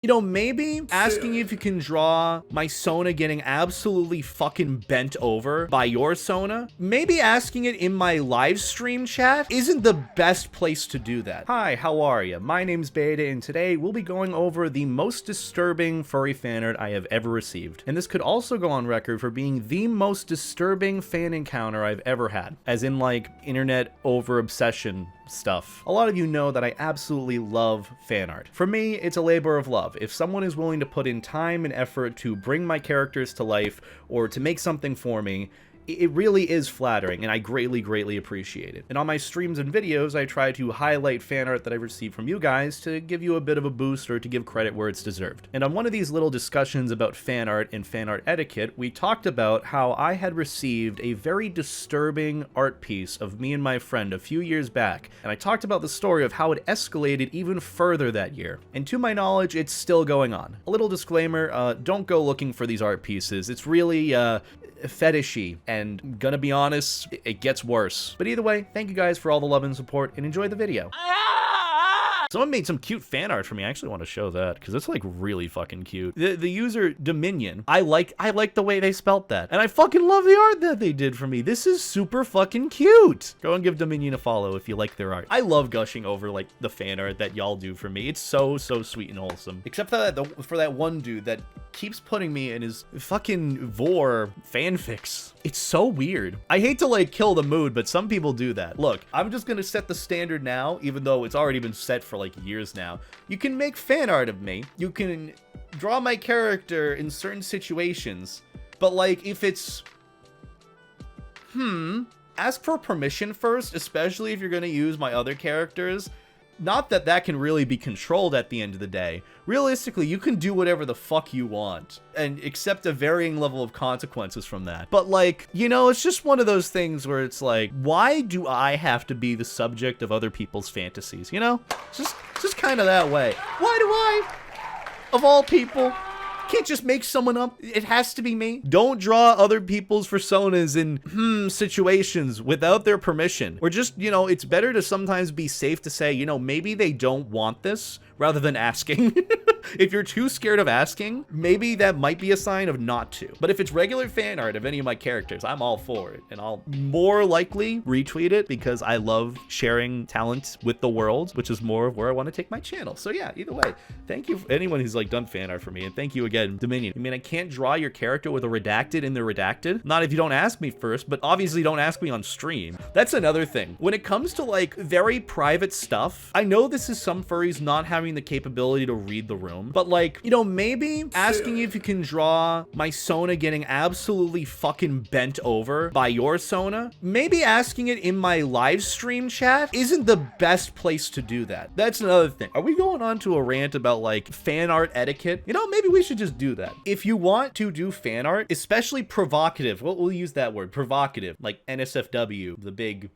You know, maybe asking if you can draw my Sona getting absolutely fucking bent over by your Sona, maybe asking it in my live stream chat isn't the best place to do that. Hi, how are you? My name's Beta, and today we'll be going over the most disturbing furry fan art I have ever received. And this could also go on record for being the most disturbing fan encounter I've ever had. As in, like, internet over obsession stuff. A lot of you know that I absolutely love fan art. For me, it's a labor of love. If someone is willing to put in time and effort to bring my characters to life or to make something for me, it really is flattering, and I greatly appreciate it. And on my streams and videos, I try to highlight fan art that I receive from you guys to give you a bit of a boost or to give credit where it's deserved. And on one of these little discussions about fan art and Fanart etiquette, we talked about how I had received a very disturbing art piece of me and my friend a few years back, and I talked about the story of how it escalated even further that year. And to my knowledge, it's still going on. A little disclaimer, don't go looking for these art pieces. It's really, fetishy, and gonna be honest, it gets worse. But either way, thank you guys for all the love and support, and enjoy the video. Someone made some cute fan art for me. I actually want to show that because it's like really fucking cute. The user Dominion, I like the way they spelt that, and I fucking love the art that they did for me. This is super fucking cute. Go and give Dominion a follow if you like their art. I love gushing over like the fan art that y'all do for me. It's so sweet and wholesome. Except for that one dude that keeps putting me in his fucking Vor fanfics. It's so weird. I hate to like kill the mood, but some people do that. Look, I'm just gonna set the standard now, even though it's already been set for like years now. You can make fan art of me. You can draw my character in certain situations, but like if it's, ask for permission first, especially if you're gonna use my other characters. Not that that can really be controlled at the end of the day. Realistically, you can do whatever the fuck you want and accept a varying level of consequences from that. But like, you know, it's just one of those things where it's like, why do I have to be the subject of other people's fantasies? You know, it's just kind of that way. Why do I, of all people, can't just make someone up? It has to be me. Don't draw other people's personas in situations without their permission. Or just, you know, it's better to sometimes be safe to say, you know, maybe they don't want this rather than asking. If you're too scared of asking, maybe that might be a sign of not to. But if it's regular fan art of any of my characters, I'm all for it. And I'll more likely retweet it because I love sharing talent with the world, which is more of where I want to take my channel. So yeah, either way, thank you for anyone who's like done fan art for me. And thank you again, Dominion. I mean, I can't draw your character with a redacted in the redacted. Not if you don't ask me first, but obviously don't ask me on stream. That's another thing. When it comes to like very private stuff, I know this is some furries not having the capability to read the room, but like, you know, maybe asking if you can draw my Sona getting absolutely fucking bent over by your Sona, maybe asking it in my live stream chat isn't the best place to do that. That's another thing. Are we going on to a rant about like fan art etiquette? You know, maybe we should just do that. If you want to do fan art, especially provocative, we'll use that word, provocative, like NSFW, the big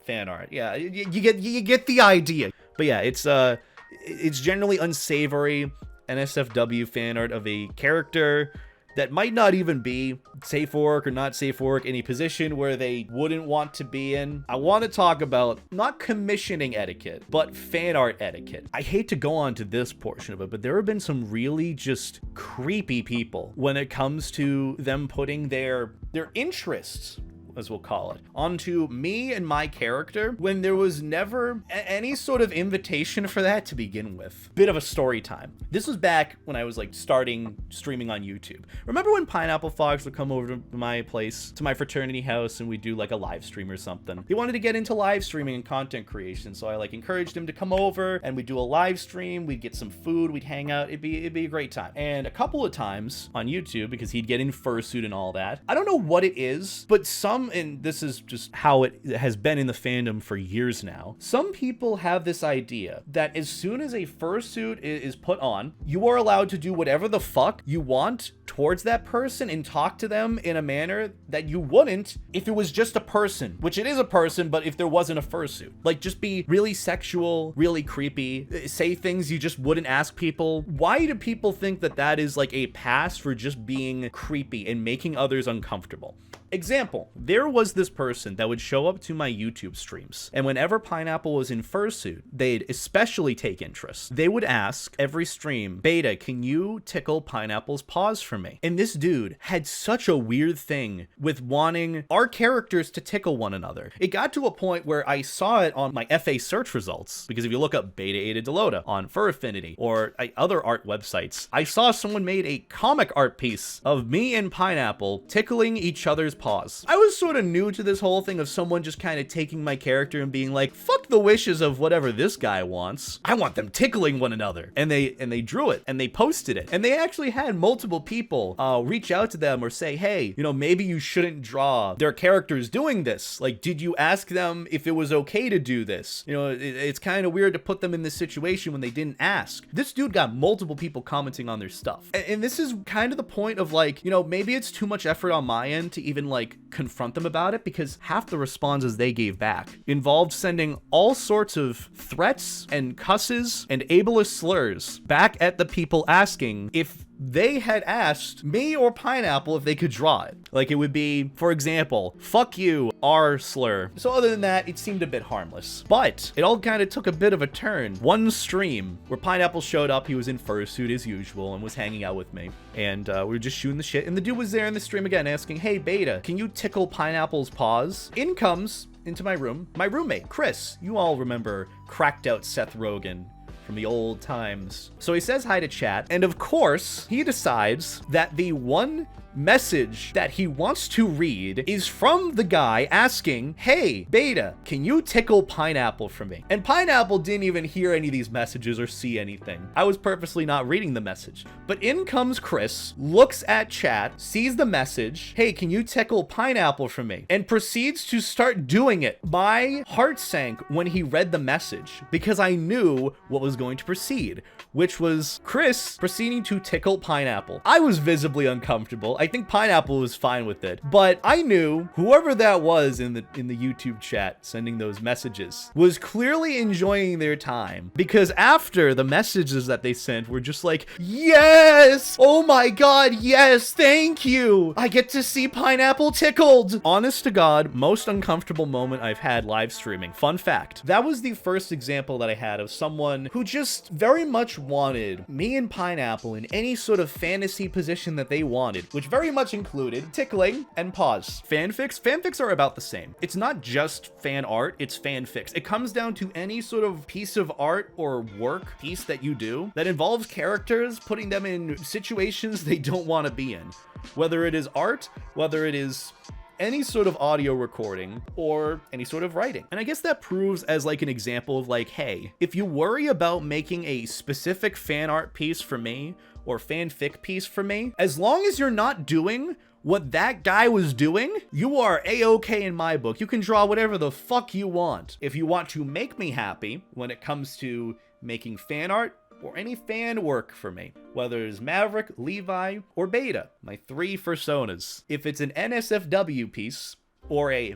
fan art. Yeah, you get the idea. But yeah, it's generally unsavory NSFW fan art of a character that might not even be safe for work or not safe for work, any position where they wouldn't want to be in. I want to talk about not commissioning etiquette, but fan art etiquette. I hate to go on to this portion of it, but there have been some really just creepy people when it comes to them putting their interests, as we'll call it, onto me and my character when there was never any sort of invitation for that to begin with. Bit of a story time. This was back when I was like starting streaming on YouTube. Remember when Pineapple Fox would come over to my place, to my fraternity house, and we'd do like a live stream or something? He wanted to get into live streaming and content creation, so I like encouraged him to come over and we'd do a live stream, we'd get some food, we'd hang out, it'd be a great time. And a couple of times on YouTube, because he'd get in fursuit and all that, I don't know what it is, but and this is just how it has been in the fandom for years now, some people have this idea that as soon as a fursuit is put on, you are allowed to do whatever the fuck you want towards that person and talk to them in a manner that you wouldn't if it was just a person, which it is a person, but if there wasn't a fursuit. Like, just be really sexual, really creepy, say things you just wouldn't ask people. Why do people think that that is like a pass for just being creepy and making others uncomfortable? Example, there was this person that would show up to my YouTube streams, and whenever Pineapple was in fursuit, they'd especially take interest. They would ask every stream, Beta, can you tickle Pineapple's paws for me? And this dude had such a weird thing with wanting our characters to tickle one another. It got to a point where I saw it on my FA search results, because if you look up BetaEtaDelota on Furry Fanart or other art websites, I saw someone made a comic art piece of me and Pineapple tickling each other's paws. I was sort of new to this whole thing of someone just kind of taking my character and being like, fuck the wishes of whatever this guy wants. I want them tickling one another. And they drew it and they posted it. And they actually had multiple people reach out to them or say, hey, you know, maybe you shouldn't draw their characters doing this. Like, did you ask them if it was okay to do this? You know, it's kind of weird to put them in this situation when they didn't ask. This dude got multiple people commenting on their stuff. And this is kind of the point of like, you know, maybe it's too much effort on my end to even like confront them about it, because half the responses they gave back involved sending all sorts of threats and cusses and ableist slurs back at the people asking if they had asked me or Pineapple if they could draw it. Like, it would be, for example, fuck you, R slur. So other than that, it seemed a bit harmless. But it all kind of took a bit of a turn. One stream where Pineapple showed up, he was in fursuit as usual and was hanging out with me. And we were just shooting the shit. And the dude was there in the stream again asking, hey, Beta, can you tickle Pineapple's paws? In comes, into my room, my roommate, Chris. You all remember cracked out Seth Rogen from the old times. So he says hi to chat, and of course, he decides that the one message that he wants to read is from the guy asking, hey, Beta, can you tickle Pineapple for me? And Pineapple didn't even hear any of these messages or see anything. I was purposely not reading the message. But in comes Chris, looks at chat, sees the message, hey, can you tickle Pineapple for me? And proceeds to start doing it. My heart sank when he read the message, because I knew what was going to proceed, which was Chris proceeding to tickle Pineapple. I was visibly uncomfortable. I think Pineapple was fine with it, but I knew whoever that was in the YouTube chat sending those messages was clearly enjoying their time, because after the messages that they sent were just like, yes, oh my god, yes, thank you, I get to see Pineapple tickled. Honest to god, most uncomfortable moment I've had live streaming. Fun fact, that was the first example that I had of someone who just very much wanted me and Pineapple in any sort of fantasy position that they wanted, which very much included tickling and paws. Fanfics are about the same. It's not just fan art, it's fanfics. It comes down to any sort of piece of art or work piece that you do that involves characters putting them in situations they don't want to be in. Whether it is art, whether it is any sort of audio recording or any sort of writing. And I guess that proves as like an example of like, hey, if you worry about making a specific fan art piece for me or fanfic piece for me, as long as you're not doing what that guy was doing, you are a-okay in my book. You can draw whatever the fuck you want. If you want to make me happy when it comes to making fan art or any fan work for me, whether it's Maverick, Levi, or Beta, my 3 fursonas. If it's an NSFW piece or a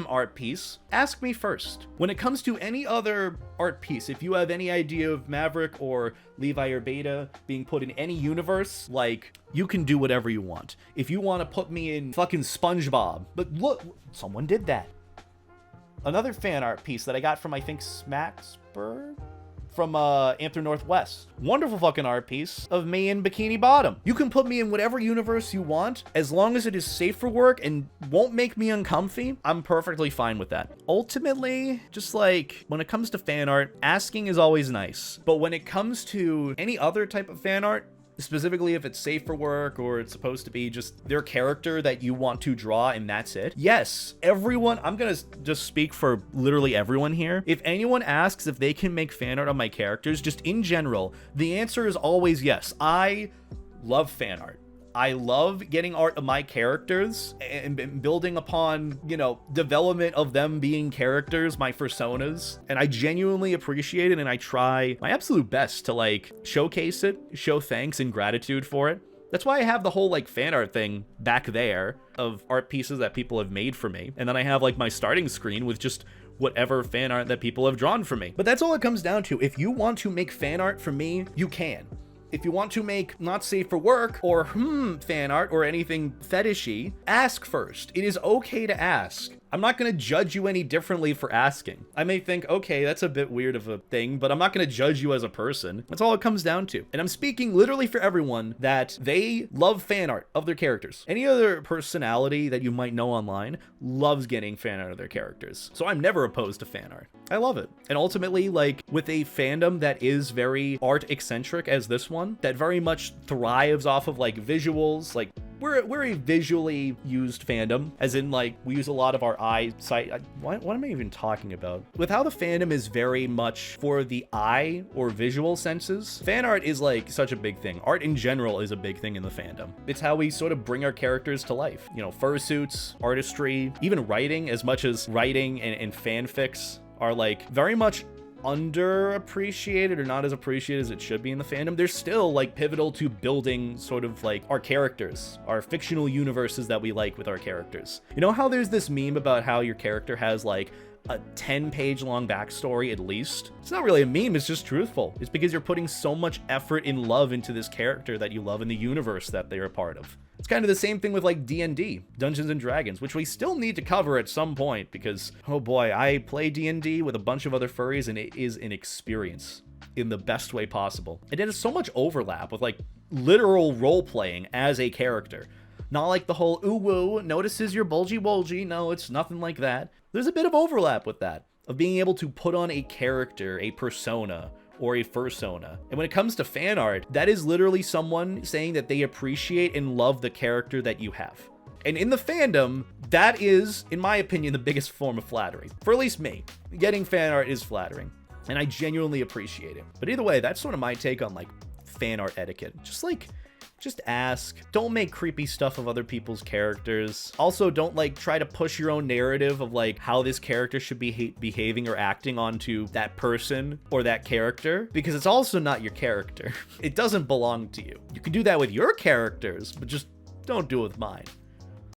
art piece, ask me first. When it comes to any other art piece, if you have any idea of Maverick or Levi or Beta being put in any universe, like, you can do whatever you want. If you want to put me in fucking SpongeBob, but look, someone did that. Another fan art piece that I got from, I think, Smacksburg? From Anther Northwest. Wonderful fucking art piece of me in Bikini Bottom. You can put me in whatever universe you want, as long as it is safe for work and won't make me uncomfy. I'm perfectly fine with that. Ultimately, just like when it comes to fan art, asking is always nice. But when it comes to any other type of fan art, specifically if it's safe for work or it's supposed to be just their character that you want to draw and that's it. Yes, everyone, I'm gonna just speak for literally everyone here. If anyone asks if they can make fan art on my characters, just in general, the answer is always yes. I love fan art. I love getting art of my characters and building upon, you know, development of them being characters, my fursonas. And I genuinely appreciate it, and I try my absolute best to like showcase it, show thanks and gratitude for it. That's why I have the whole like fan art thing back there of art pieces that people have made for me. And then I have like my starting screen with just whatever fan art that people have drawn for me. But that's all it comes down to. If you want to make fan art for me, you can. If you want to make not safe for work or fan art or anything fetishy, ask first. It is okay to ask. I'm not going to judge you any differently for asking. I may think, okay, that's a bit weird of a thing, but I'm not going to judge you as a person. That's all it comes down to. And I'm speaking literally for everyone that they love fan art of their characters. Any other personality that you might know online loves getting fan art of their characters. So I'm never opposed to fan art. I love it. And ultimately, like with a fandom that is very art eccentric as this one, that very much thrives off of like visuals, like we're a visually used fandom, as in like we use a lot of our eyesight. What am I even talking about? With how the fandom is very much for the eye or visual senses, fan art is like such a big thing. Art in general is a big thing in the fandom. It's how we sort of bring our characters to life. You know, fursuits, artistry, even writing, as much as writing and fanfics are like very much underappreciated or not as appreciated as it should be in the fandom, they're still like pivotal to building sort of like our characters, our fictional universes that we like with our characters. You know how there's this meme about how your character has like a 10-page long backstory at least? It's not really a meme, it's just truthful. It's because you're putting so much effort and love into this character that you love in the universe that they're a part of. It's kind of the same thing with like D&D, Dungeons and Dragons, which we still need to cover at some point because, oh boy, I play D&D with a bunch of other furries and it is an experience in the best way possible. And it has so much overlap with like literal role-playing as a character. Not like the whole ooh woo, notices your bulgy wolgy. No, it's nothing like that. There's a bit of overlap with that, of being able to put on a character, a persona, or a fursona. And when it comes to fan art, that is literally someone saying that they appreciate and love the character that you have. And in the fandom, that is, in my opinion, the biggest form of flattery. For at least me, getting fan art is flattering, and I genuinely appreciate it. But either way, that's sort of my take on like fan art etiquette. Just ask. Don't make creepy stuff of other people's characters. Also, don't like try to push your own narrative of like how this character should be behaving or acting onto that person or that character, because it's also not your character. It doesn't belong to you. You can do that with your characters, but just don't do it with mine.